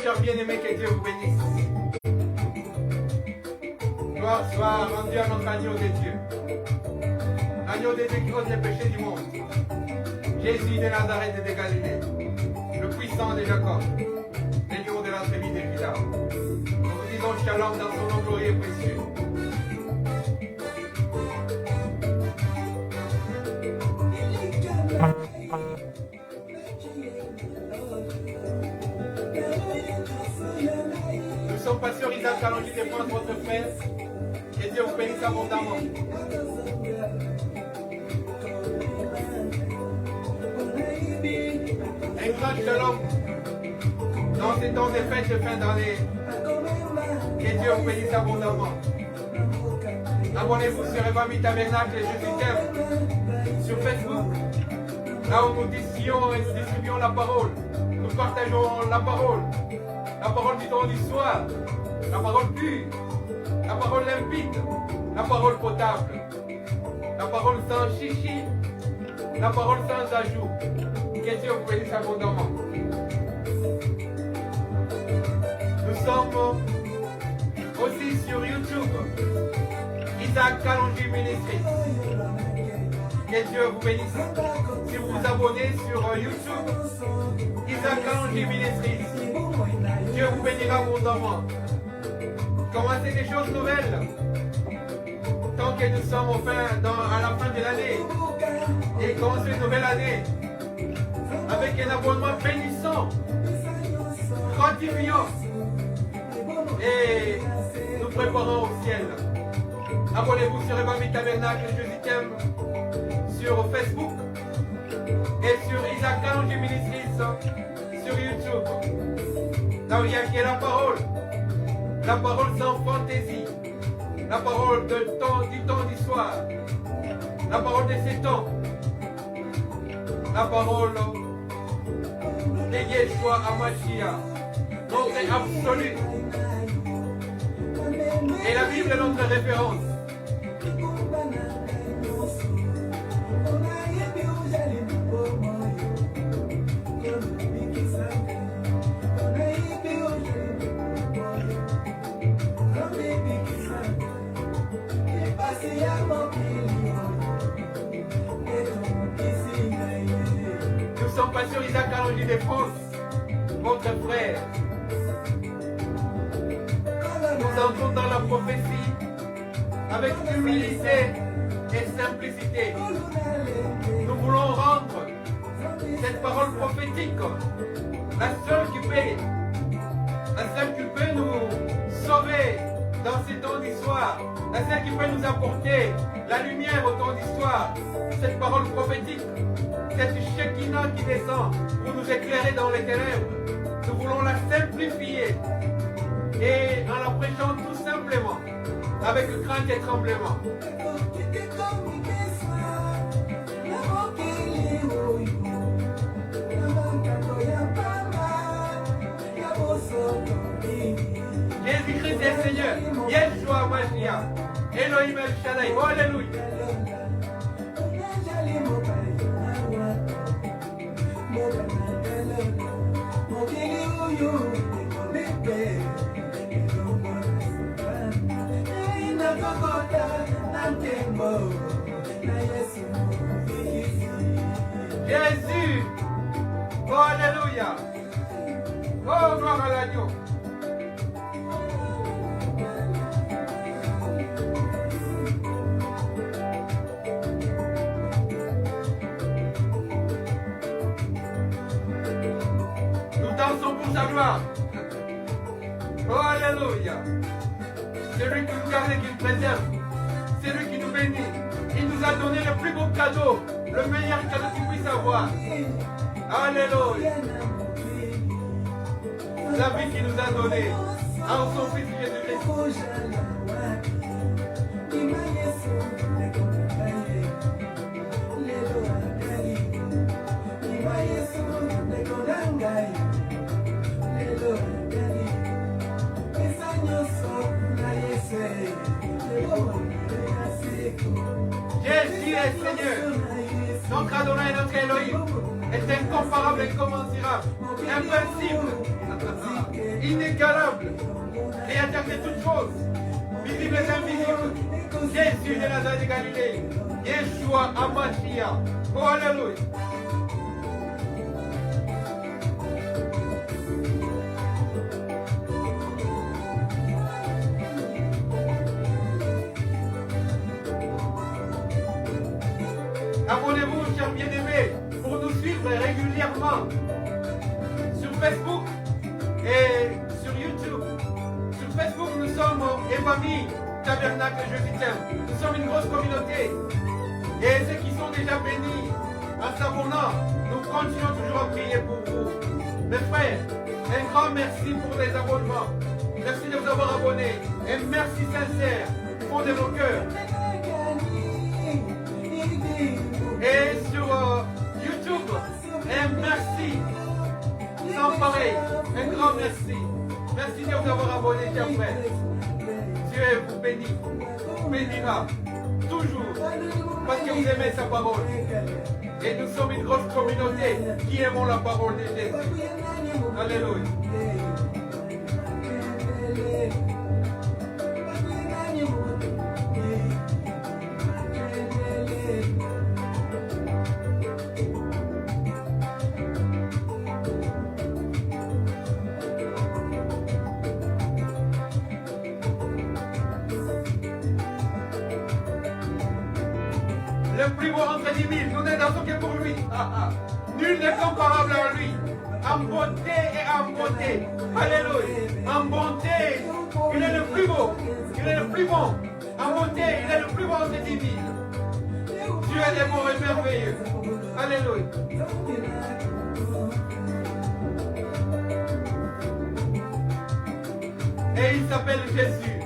chers bien-aimés, que Dieu vous bénisse. Gloire soit rendue à notre agneau de Dieu. L'agneau de Dieu qui ôte les péchés du monde. Jésus de Nazareth et de Galilée. Le puissant de Jacob. Le lion de la tribu de Juda. Nous vous disons shalom dans son nom glorieux et précieux. Nous sommes pasteurs Isaac Kalonji de France, votre frère. Que Dieu vous bénisse abondamment. Un grand shalom dans ces temps de fête de fin d'année. Que Dieu vous bénisse abondamment. Abonnez-vous sur Evami Tabernacle et Jésus t'aime sur Facebook. Là où nous disions et nous distribuons la parole. Nous partageons la parole. La parole du temps du soir. La parole pure. La parole limpide. La parole potable. La parole sans chichi. La parole sans ajout. Que Dieu vous bénisse abondamment. Nous sommes aussi sur YouTube. Isaac Kalonji Ministries. Que Dieu vous bénisse. Si vous vous abonnez sur YouTube, Isaac Kalonji Ministries, Dieu vous bénira abondamment. Commencez des choses nouvelles. Tant que nous sommes à la fin de l'année. Et commencez une nouvelle année. Avec un abonnement bénissant, gratifiant. Et nous préparons au ciel. Abonnez-vous sur Evami Tabernacle et Jésus t'aime sur Facebook et sur Isaac Kalonji Ministries sur YouTube. Là où il y a qui est la parole sans fantaisie, la parole du temps du soir, la parole de ces temps, la parole de Yeshua Hamashiach, notre absolu. Et la Bible est notre référence. Nous sommes pasteurs Isaac Kalonji de France, votre frère. Nous entrons dans la prophétie avec humilité et simplicité. Nous voulons rendre cette parole prophétique la seule qui peut nous sauver dans ces temps d'histoire, la seule qui peut nous apporter la lumière au temps d'histoire, cette parole prophétique, cette Shekinah qui descend pour nous éclairer dans les ténèbres. Nous voulons la simplifier et en la prêchant tout simplement, avec crainte et tremblement. Jésus-Christ est Seigneur, Yeshua Hamashiach, Elohim El Shaddai, oh alléluia. Jésus, oh alléluia, oh gloire à l'agneau. Nous dansons pour sa gloire. Oh alléluia. C'est lui qui nous garde et qui nous préserve. C'est lui qui nous bénit. Il nous a donné le plus beau cadeau, le meilleur cadeau qu'il puisse avoir. Alléluia. La vie qu'il nous a donnée en son Fils Jésus-Christ. Jésus est Seigneur. Notre Adonai, notre Elohim est incomparable, incommensurable, invincible. inégalable, créateur de toutes choses, visibles et invisibles, Jésus de Nazareth de Galilée, Yeshua Amashia. Oh, alléluia. Abonnez-vous, chers bien-aimés, pour nous suivre régulièrement sur Facebook et sur YouTube. Sur Facebook, nous sommes Evami Tabernacle Jérusalem. Nous sommes une grosse communauté. Et ceux qui sont déjà bénis en s'abonnant, nous continuons toujours à prier pour vous. Mes frères, un grand merci pour les abonnements. Merci de vous avoir abonnés. Et merci sincère du fond de nos cœurs. Et sur YouTube, un merci sans pareil, un grand merci. Merci de vous avoir abonné, chers frères. Dieu vous bénit, vous bénira toujours parce que vous aimez sa parole. Et nous sommes une grosse communauté qui aimons la parole de Jésus. Alléluia. Le plus beau entre 10 000, nous n'avons que pour lui. Nul n'est comparable à lui. En beauté et en beauté. Alléluia. En bonté, il est le plus beau. Il est le plus bon. En beauté, il est le plus beau entre 10 000. Dieu est beau et merveilleux. Alléluia. Et il s'appelle Jésus.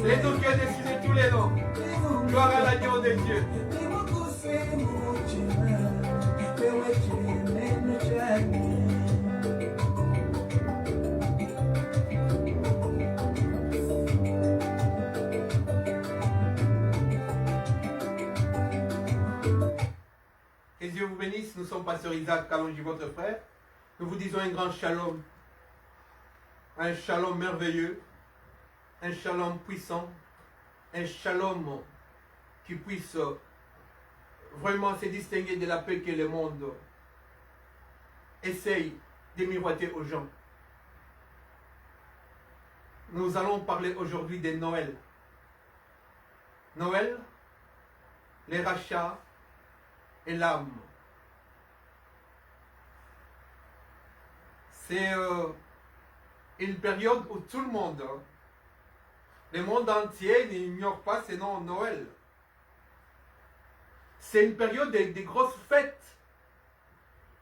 Les noms qui ont décidé tous les noms. Gloire à l'agneau de Dieu. Que Dieu vous bénisse. Nous sommes Pasteur Isaac Kalonji, votre frère. Nous vous disons un grand shalom. Un shalom merveilleux. Un shalom puissant. Un shalom qui puisse vraiment se distinguer de la paix que le monde essaye de miroiter aux gens. Nous allons parler aujourd'hui de Noël. Noël, les rachats et l'âme. C'est une période où tout le monde entier n'ignore pas ce nom Noël. C'est une période de grosses fêtes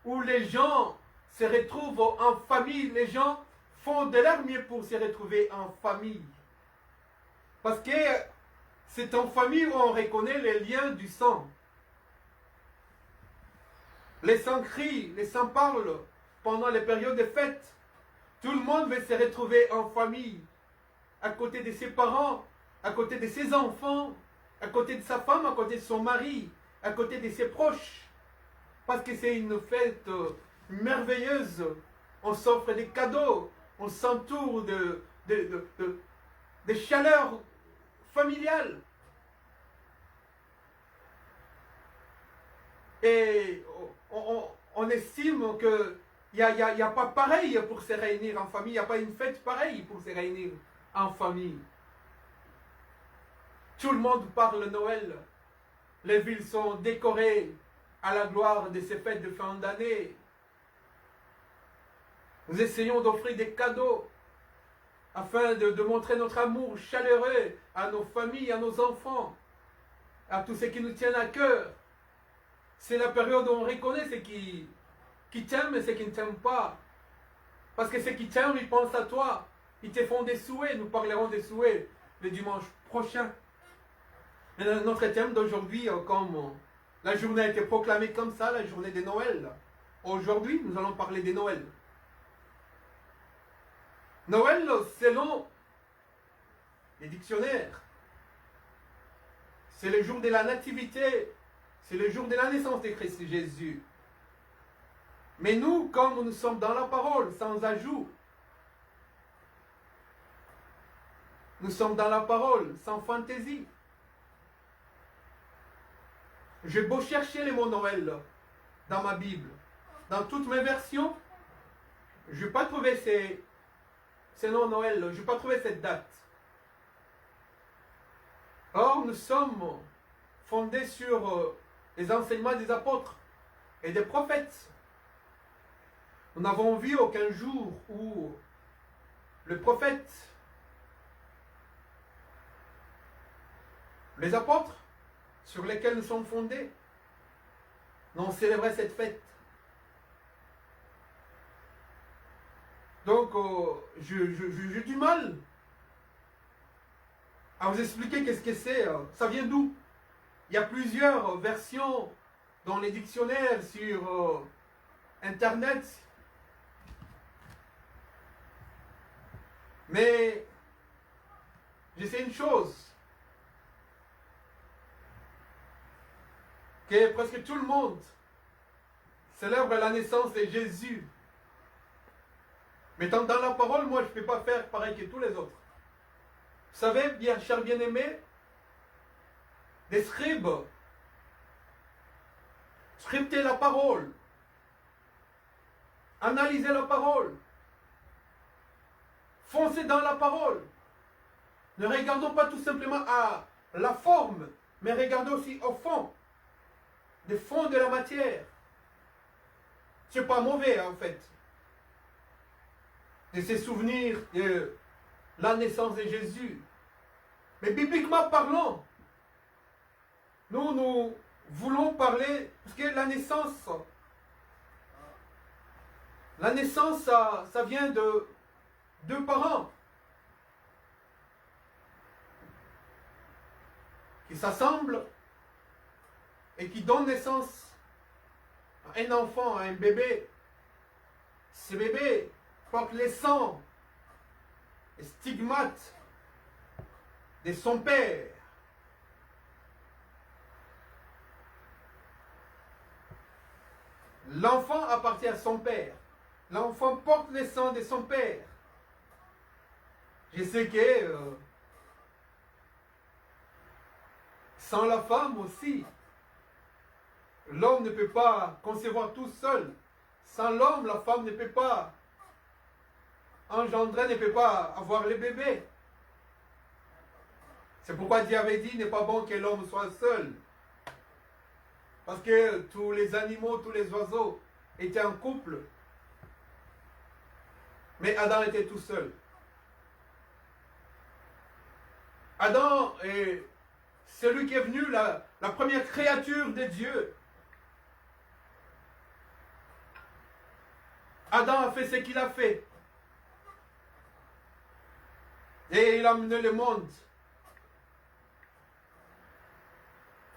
où les gens se retrouvent en famille. Les gens font de leur mieux pour se retrouver en famille. Parce que c'est en famille où on reconnaît les liens du sang. Les sangs crient, les sangs parlent pendant les périodes de fêtes. Tout le monde veut se retrouver en famille, à côté de ses parents, à côté de ses enfants, à côté de sa femme, à côté de son mari, à côté de ses proches. Parce que c'est une fête merveilleuse. On s'offre des cadeaux, on s'entoure de chaleur familiale. Et on estime qu'il n'y a pas pareil pour se réunir en famille, il n'y a pas une fête pareille pour se réunir en famille. Tout le monde parle Noël. Les villes sont décorées à la gloire de ces fêtes de fin d'année. Nous essayons d'offrir des cadeaux afin de montrer notre amour chaleureux à nos familles, à nos enfants, à tous ceux qui nous tiennent à cœur. C'est la période où on reconnaît ceux qui t'aiment et ceux qui ne t'aiment pas. Parce que ceux qui t'aiment, ils pensent à toi. Ils te font des souhaits. Nous parlerons des souhaits le dimanche prochain. Mais notre thème d'aujourd'hui, comme la journée a été proclamée comme ça, la journée de Noël. Aujourd'hui, nous allons parler de Noël. Noël, selon les dictionnaires, c'est le jour de la nativité, c'est le jour de la naissance de Christ Jésus. Mais nous, comme nous sommes dans la parole, sans ajout, nous sommes dans la parole, sans fantaisie. J'ai beau chercher les mots Noël dans ma Bible, dans toutes mes versions, je n'ai pas trouvé ces noms Noël, je n'ai pas trouvé cette date. Or, nous sommes fondés sur les enseignements des apôtres et des prophètes. Nous n'avons vu aucun jour où le prophète, les apôtres sur lesquels nous sommes fondés, n'ont célébré cette fête. Donc, j'ai du mal à vous expliquer qu'est-ce que c'est. Ça vient d'où? Il y a plusieurs versions dans les dictionnaires sur Internet. Mais je sais une chose, que presque tout le monde célèbre la naissance de Jésus. Mais dans la parole, moi, je ne peux pas faire pareil que tous les autres. Vous savez, bien, chers bien-aimés, des scribes scriptaient la parole, analysaient la parole, foncez dans la parole. Ne regardons pas tout simplement à la forme, mais regardons aussi au fond, le fond de la matière. C'est pas mauvais en fait de se souvenir de la naissance de Jésus. Mais bibliquement parlant, nous voulons parler, parce que la naissance, ça vient de deux parents qui s'assemblent et qui donnent naissance à un enfant, à un bébé. Ce bébé porte les sangs, les stigmates de son père. L'enfant appartient à son père. L'enfant porte les sangs de son père. Je sais que sans la femme aussi, l'homme ne peut pas concevoir tout seul. Sans l'homme, la femme ne peut pas engendrer, ne peut pas avoir les bébés. C'est pourquoi Dieu avait dit, il n'est pas bon que l'homme soit seul. Parce que tous les animaux, tous les oiseaux étaient en couple. Mais Adam était tout seul. Adam est celui qui est venu, la première créature de Dieu. Adam a fait ce qu'il a fait. Et il a mené le monde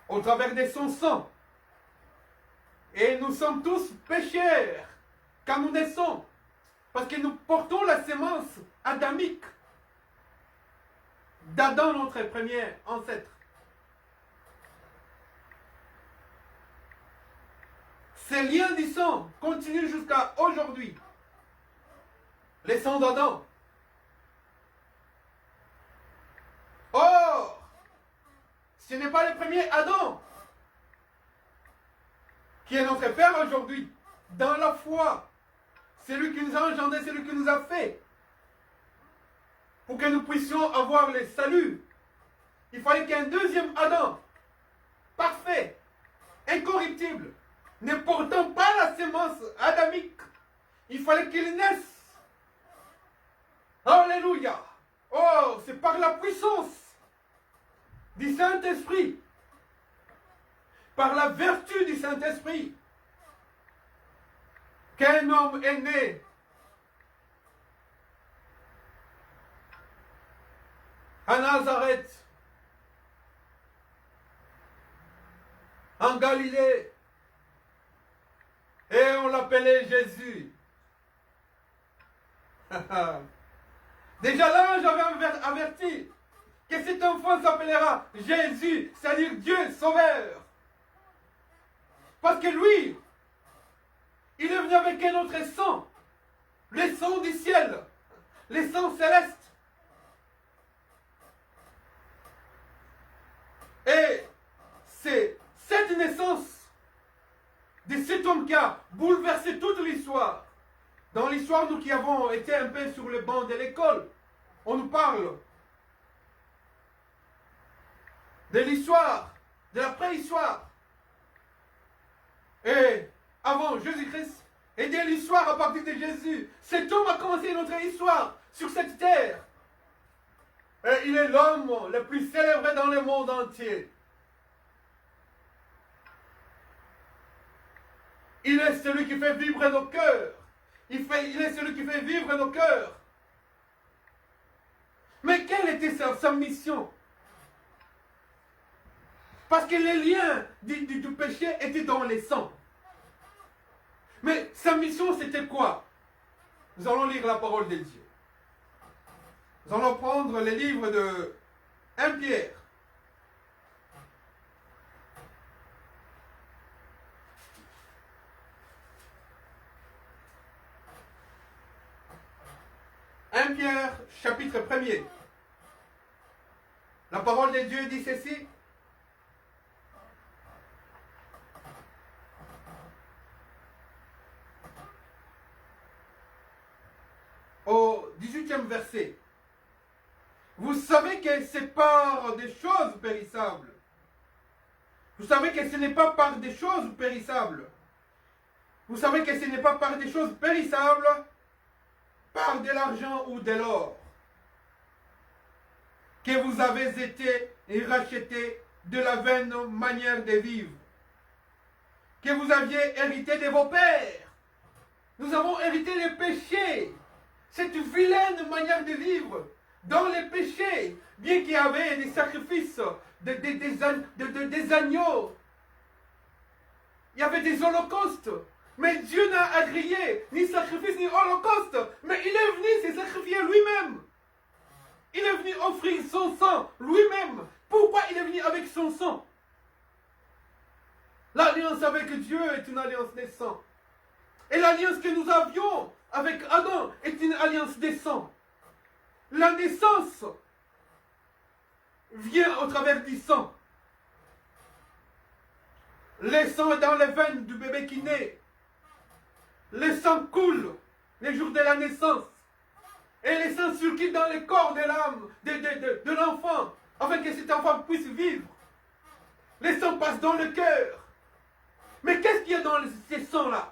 au travers de son sang. Et nous sommes tous pécheurs quand nous naissons. Parce que nous portons la sémence adamique d'Adam, notre premier ancêtre. Ces liens du sang continuent jusqu'à aujourd'hui. Les sangs d'Adam. Or, ce n'est pas le premier Adam qui est notre Père aujourd'hui. Dans la foi, c'est lui qui nous a engendrés, c'est lui qui nous a fait. Pour que nous puissions avoir le salut, il fallait qu'il y ait un deuxième Adam, parfait, incorruptible, ne portant pas la sémence adamique. Il fallait qu'il naisse. Alléluia. Oh, c'est par la puissance du Saint-Esprit, par la vertu du Saint-Esprit, qu'un homme est né. À Nazareth, en Galilée, et on l'appelait Jésus. Déjà là, j'avais averti que cet enfant s'appellera Jésus, c'est-à-dire Dieu Sauveur. Parce que lui, Il est venu avec un autre sang. Le sang du ciel. Le sang céleste. Et c'est cette naissance de cet homme qui a bouleversé toute l'histoire. Dans l'histoire, nous qui avons été un peu sur le banc de l'école, on nous parle de l'histoire, de la préhistoire. Et avant Jésus-Christ, et de l'histoire à partir de Jésus. Cet homme a commencé notre histoire sur cette terre. Et il est l'homme le plus célébré dans le monde entier. Il est celui qui fait vibrer nos cœurs. Il est celui qui fait vivre nos cœurs. Mais quelle était sa mission? Parce que les liens du péché étaient dans les sangs. Mais sa mission, c'était quoi? Nous allons lire la parole de Dieu. Nous allons prendre le livre de 1 Pierre. Pierre, chapitre 1er. La parole de Dieu dit ceci. Au 18e verset. Vous savez que c'est par des choses périssables. Vous savez que ce n'est pas par des choses périssables. Vous savez que ce n'est pas par des choses périssables, par de l'argent ou de l'or, que vous avez été rachetés de la vaine manière de vivre, que vous aviez hérité de vos pères. Nous avons hérité les péchés, cette vilaine manière de vivre, dans les péchés, bien qu'il y avait des sacrifices, des agneaux, il y avait des holocaustes. Mais Dieu n'a agréé ni sacrifice ni holocauste. Mais il est venu se sacrifier lui-même. Il est venu offrir son sang lui-même. Pourquoi il est venu avec son sang? L'alliance avec Dieu est une alliance des sangs. Et l'alliance que nous avions avec Adam est une alliance des sangs. La naissance vient au travers du sang. Le sang est dans les veines du bébé qui naît. Le sang coule les jours de la naissance. Et le sang circule dans le corps de l'âme, de l'enfant, afin que cet enfant puisse vivre. Le sang passe dans le cœur. Mais qu'est-ce qu'il y a dans ces sangs-là?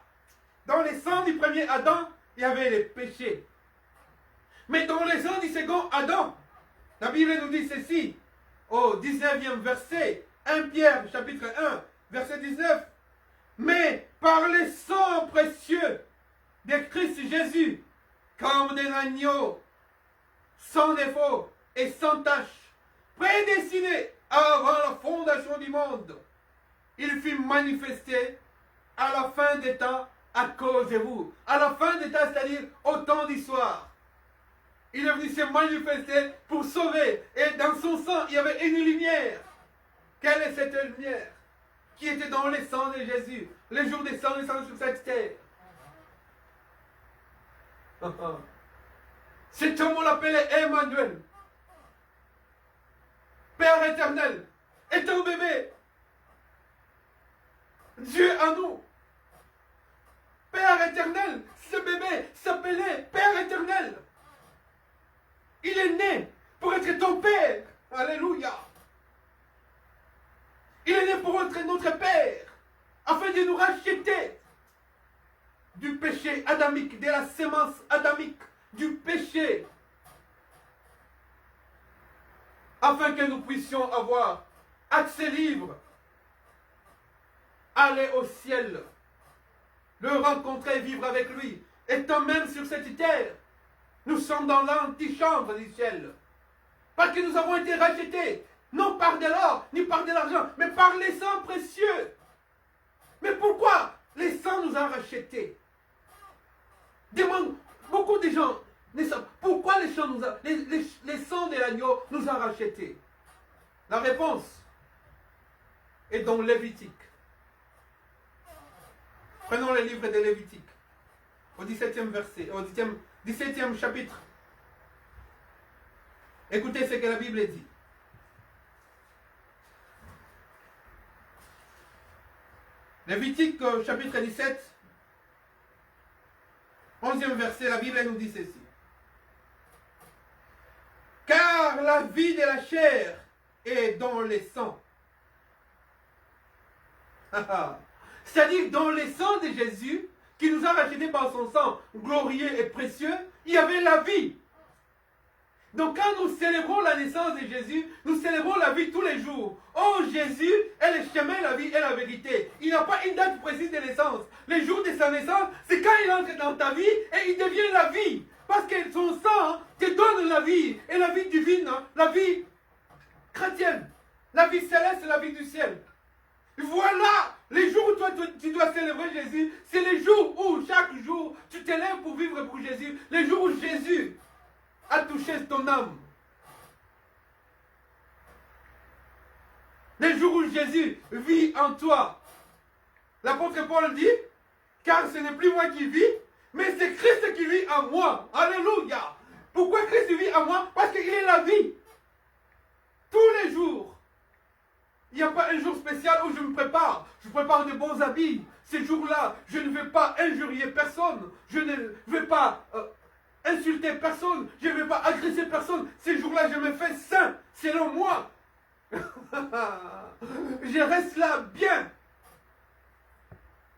Dans le sang du premier Adam, il y avait les péchés. Mais dans le sang du second Adam, la Bible nous dit ceci, au 19e verset, 1 Pierre, chapitre 1, verset 19. Mais par le sang précieux de Christ Jésus, comme d'un agneau, sans défaut et sans tache, prédestiné avant la fondation du monde, il fut manifesté à la fin des temps à cause de vous. À la fin des temps, c'est-à-dire au temps du soir. Il est venu se manifester pour sauver. Et dans son sang, il y avait une lumière. Quelle est cette lumière? Qui était dans le sang de Jésus, le jour des sang sur cette terre. Cet homme, on l'appelait Emmanuel. Père éternel, et ton bébé, Dieu à nous. Père éternel, ce bébé s'appelait Père éternel. Il est né pour être ton Père. Alléluia. Il est né pour être notre Père, afin de nous racheter du péché adamique, de la sémence adamique, du péché, afin que nous puissions avoir accès libre, aller au ciel, le rencontrer, vivre avec lui. Étant même sur cette terre, nous sommes dans l'antichambre du ciel, parce que nous avons été rachetés. Non par de l'or, ni par de l'argent, mais par les sangs précieux. Mais pourquoi les sangs nous ont rachetés? Demande beaucoup de gens. Pourquoi les sangs de l'agneau nous ont rachetés? La réponse est dans Lévitique. Prenons le livre de Lévitique, au 17e verset, au 17e chapitre. Écoutez ce que la Bible dit. Lévitique, chapitre 17, 11e verset, la Bible nous dit ceci. Car la vie de la chair est dans les sangs. C'est-à-dire dans les sangs de Jésus, qui nous a rachetés par son sang glorieux et précieux, il y avait la vie. Donc quand nous célébrons la naissance de Jésus, nous célébrons la vie tous les jours. Oh, Jésus est le chemin, la vie et la vérité. Il n'a pas une date précise de naissance. Le jour de sa naissance, c'est quand il entre dans ta vie et il devient la vie. Parce que son sang te donne la vie. Et la vie divine, la vie chrétienne, la vie céleste, la vie du ciel. Voilà, les jours où toi tu dois célébrer Jésus, c'est les jours où chaque jour tu t'élèves pour vivre pour Jésus. Les jours où Jésus a touché ton âme. Les jours où Jésus vit en toi. L'apôtre Paul dit, car ce n'est plus moi qui vis, mais c'est Christ qui vit en moi. Alléluia. Pourquoi Christ vit en moi? Parce qu'il est la vie. Tous les jours. Il n'y a pas un jour spécial où je me prépare. Je prépare de bons habits. Ces jours-là, je ne vais pas injurier personne. Je ne vais pas insulter personne. Je ne vais pas agresser personne. Ces jours-là, je me fais saint, selon moi. Je reste là bien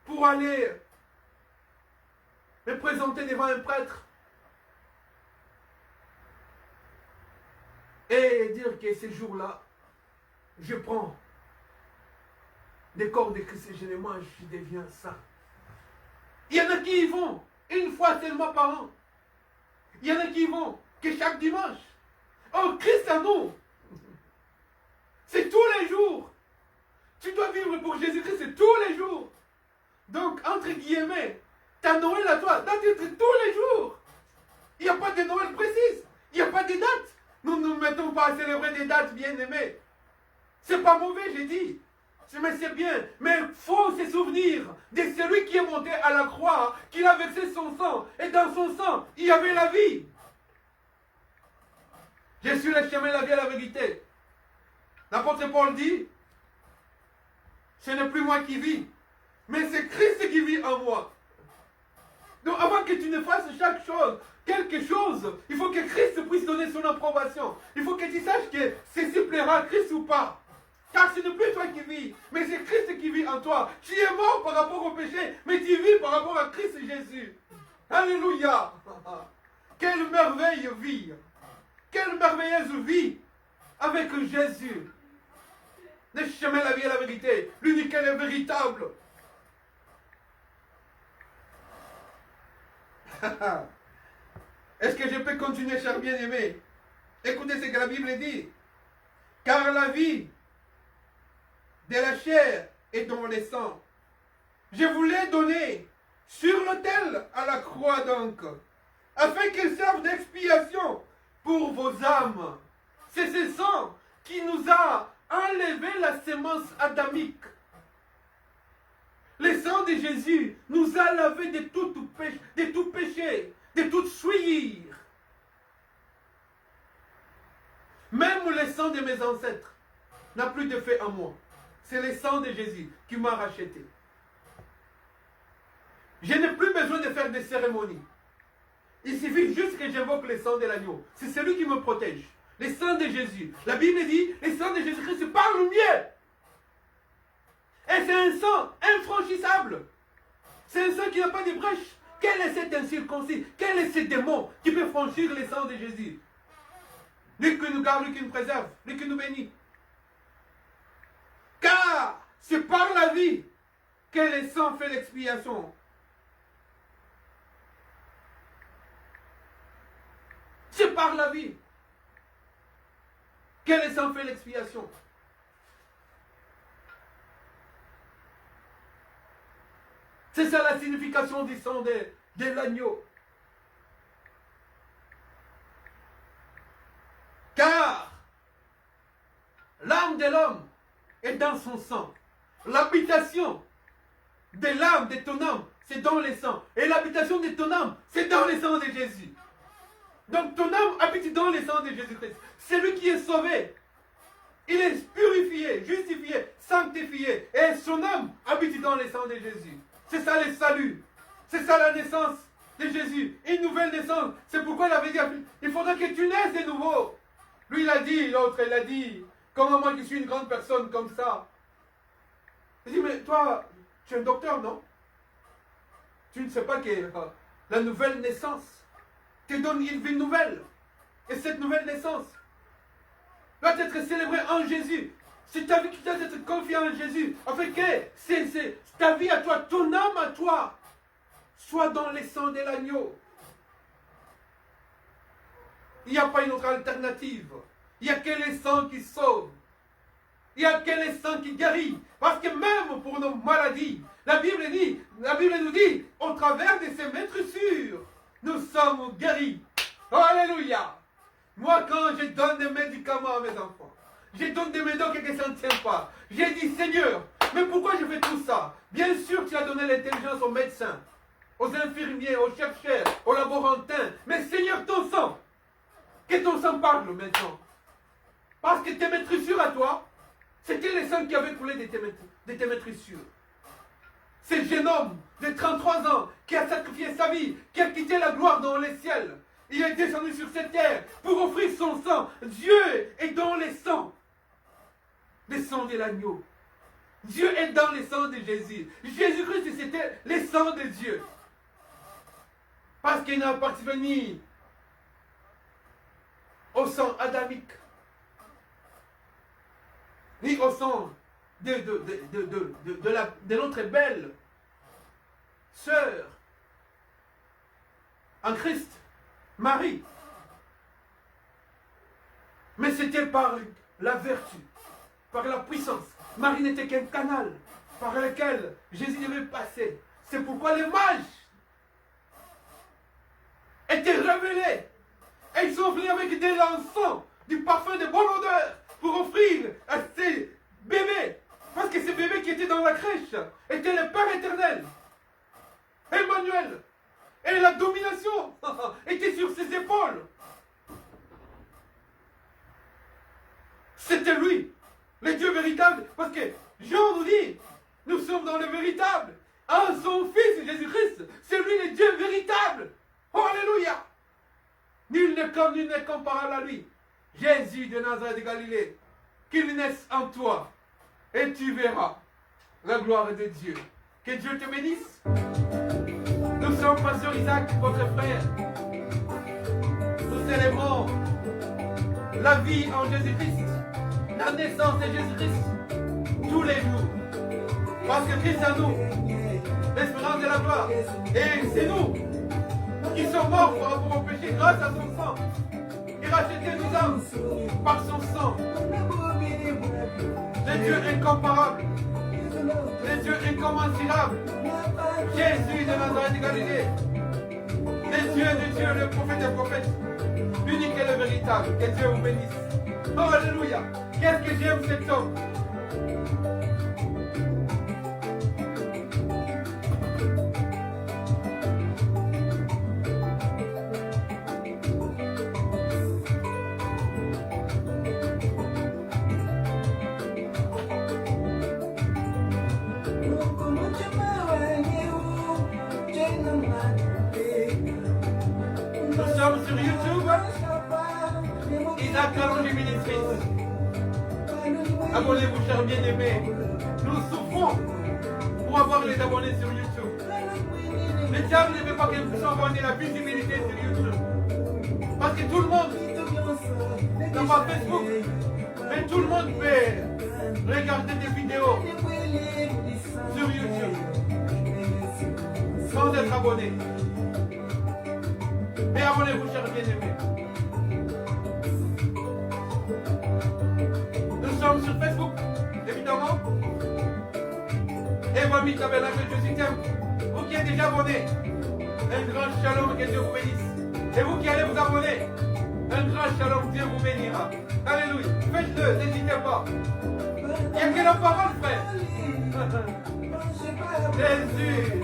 pour aller me présenter devant un prêtre et dire que ces jours-là, je prends des corps de Christ et je les mange, je deviens saint. Il y en a qui y vont une fois seulement par an. Il y en a qui y vont que chaque dimanche. Oh, Christ en nous, c'est tous les jours. Tu dois vivre pour Jésus-Christ, c'est tous les jours. Donc, entre guillemets, ta Noël à toi doit être tous les jours. Il n'y a pas de Noël précise. Il n'y a pas de date. Nous ne nous mettons pas à célébrer des dates, bien aimées. C'est pas mauvais, j'ai dit. Mais c'est bien. Mais il faut se souvenir de celui qui est monté à la croix, qui a versé son sang. Et dans son sang, il y avait la vie. Je suis le chemin, la vie et la vérité. L'apôtre Paul dit, ce n'est plus moi qui vis, mais c'est Christ qui vit en moi. Donc avant que tu ne fasses chaque chose, quelque chose, il faut que Christ puisse donner son approbation. Il faut que tu saches que ceci plaira à Christ ou pas. Car ce n'est plus toi qui vis, mais c'est Christ qui vit en toi. Tu es mort par rapport au péché, mais tu vis par rapport à Christ Jésus. Alléluia. Quelle merveille vie. Quelle merveilleuse vie avec Jésus. Le chemin, la vie et la vérité. L'unique et le véritable. Est-ce que je peux continuer, cher bien-aimé? Écoutez ce que la Bible dit. Car la vie de la chair est dans le sang. Je vous l'ai donné sur l'autel à la croix donc, afin qu'il serve d'expiation pour vos âmes. C'est ce sang qui nous a enlevé la sémence adamique. Le sang de Jésus nous a lavé de tout péché, de toute souillure. Même le sang de mes ancêtres n'a plus de fait en moi. C'est le sang de Jésus qui m'a racheté. Je n'ai plus besoin de faire des cérémonies. Il suffit juste que j'invoque le sang de l'agneau. C'est celui qui me protège. Le sang de Jésus. La Bible dit, le sang de Jésus-Christ parle mieux. Et c'est un sang infranchissable. C'est un sang qui n'a pas de brèche. Quel est cet incirconcis? Quel est ce démon qui peut franchir le sang de Jésus? Lui qui nous garde, lui qui nous préserve, lui qui nous bénit. Car c'est par la vie que le sang fait l'expiation. C'est par la vie que le sang fait l'expiation. C'est ça la signification du sang de l'agneau. Car l'âme de l'homme est dans son sang. L'habitation de l'âme de ton âme, c'est dans le sang. Et l'habitation de ton âme, c'est dans le sang de Jésus. Donc ton âme habite dans le sang de Jésus-Christ. C'est lui qui est sauvé. Il est purifié, justifié, sanctifié. Et son âme habite dans le sang de Jésus. C'est ça le salut. C'est ça la naissance de Jésus. Une nouvelle naissance. C'est pourquoi il avait dit, il faudra que tu naisses de nouveau. Lui, il a dit, l'autre, il a dit, comment moi qui suis une grande personne comme ça. Il dit, mais toi, tu es un docteur, non? Tu ne sais pas que la nouvelle naissance te donne une vie nouvelle. Et cette nouvelle naissance doit être célébrée en Jésus. C'est ta vie qui doit être confiée en Jésus. Afin que c'est ta vie à toi, ton âme à toi, soit dans le sang de l'agneau. Il n'y a pas une autre alternative. Il n'y a que le sang qui sauve. Il n'y a que le sang qui guérit. Parce que même pour nos maladies, la Bible nous dit, au travers de ces maîtressures, nous sommes guéris. Alléluia. Moi, quand je donne des médicaments à mes enfants, je donne des médicaments que ça ne tient pas. J'ai dit, Seigneur, mais pourquoi je fais tout ça? Bien sûr, tu as donné l'intelligence aux médecins, aux infirmiers, aux chercheurs, aux laborantins. Mais Seigneur, ton sang, que ton sang parle maintenant. Parce que tes maîtressures à toi, c'était le sang qui avait coulé de tes maîtressures. C'est le jeune homme de 33 ans qui a sacrifié sa vie, qui a quitté la gloire dans les ciels. Il est descendu sur cette terre pour offrir son sang. Dieu est dans les sangs. Le sang de l'agneau. Dieu est dans le sang de Jésus. Jésus-Christ, c'était le sang de Dieu. Parce qu'il n'a participé ni au sang adamique, ni au sang de notre belle sœur en Christ, Marie. Mais c'était par la vertu, par la puissance. Marie n'était qu'un canal par lequel Jésus devait passer. C'est pourquoi les mages étaient révélés. Et ils sont venus avec des l'encens, du parfum de bonne odeur, pour offrir à ces bébés. Parce que ces bébés qui étaient dans la crèche étaient le Père éternel, Emmanuel. Et la domination était sur ses épaules. C'était lui, le Dieu véritable. Parce que Jean nous dit, nous sommes dans le véritable. En son Fils Jésus-Christ, c'est lui le Dieu véritable. Oh, alléluia. Nul n'est comparable à lui. Jésus de Nazareth de Galilée, qu'il naisse en toi, et tu verras la gloire de Dieu. Que Dieu te bénisse. Nous sommes Pasteur Isaac, votre frère. Nous célébrons la vie en Jésus-Christ, la naissance de Jésus-Christ, tous les jours. Parce que Christ en nous, l'espérance de la gloire. Et c'est nous qui sommes morts par rapport au péché grâce à son sang. Il rachetait nos âmes par son sang. Le Dieu incomparable, le Dieu incommensurable, Jésus de Nazareth de Galilée, le Dieu de Dieu, le prophète des prophètes, l'unique et le véritable. Que Dieu vous bénisse. Oh, alléluia. Qu'est-ce que j'aime cet homme. Nous sommes sur YouTube, Isaac Kalonji Ministries. Abonnez-vous, chers bien-aimés. Nous souffrons pour avoir les abonnés sur YouTube. Le diable ne veut pas que nous puissions avoir de la visibilité sur YouTube. Parce que tout le monde n'a pas Facebook, mais tout le monde peut regarder des vidéos sur YouTube sans être abonné. Mais abonnez-vous, chers bien-aimés. Nous sommes sur Facebook, évidemment. Et Mamie Tabernacle, Jésus t'aime. Vous qui êtes déjà abonnés, un grand shalom, que Dieu vous bénisse. Et vous qui allez vous abonner, un grand shalom, Dieu vous bénira. Alléluia. Faites-le, n'hésitez pas. Il n'y a que la parole, frère. Jésus.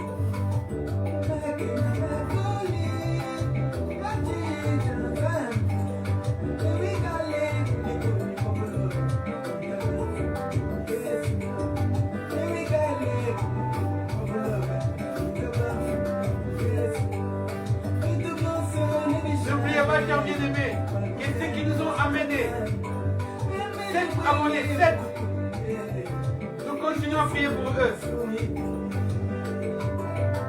N'oubliez pas, chers bien-aimés, que ceux qui nous ont amenés, 7 abonnés, 7, nous continuons à prier pour eux.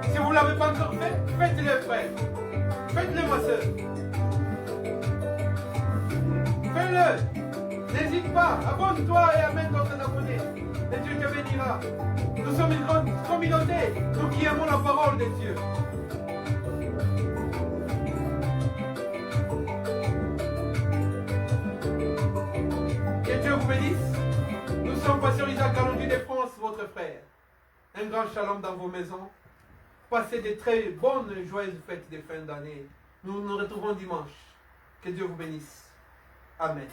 Si vous ne l'avez pas encore fait, faites-le, frère. Faites-le, ma soeur. Fais-le. N'hésite pas. Abonne-toi et amène ton abonné. Et Dieu te bénira. Nous sommes une grande communauté, nous qui aimons la parole de Dieu. Que Dieu vous bénisse. Nous sommes Pasteur Isaac Kalonji de France, votre frère. Un grand shalom dans vos maisons. Passez de très bonnes et joyeuses fêtes de fin d'année. Nous nous retrouvons dimanche. Que Dieu vous bénisse. Amen.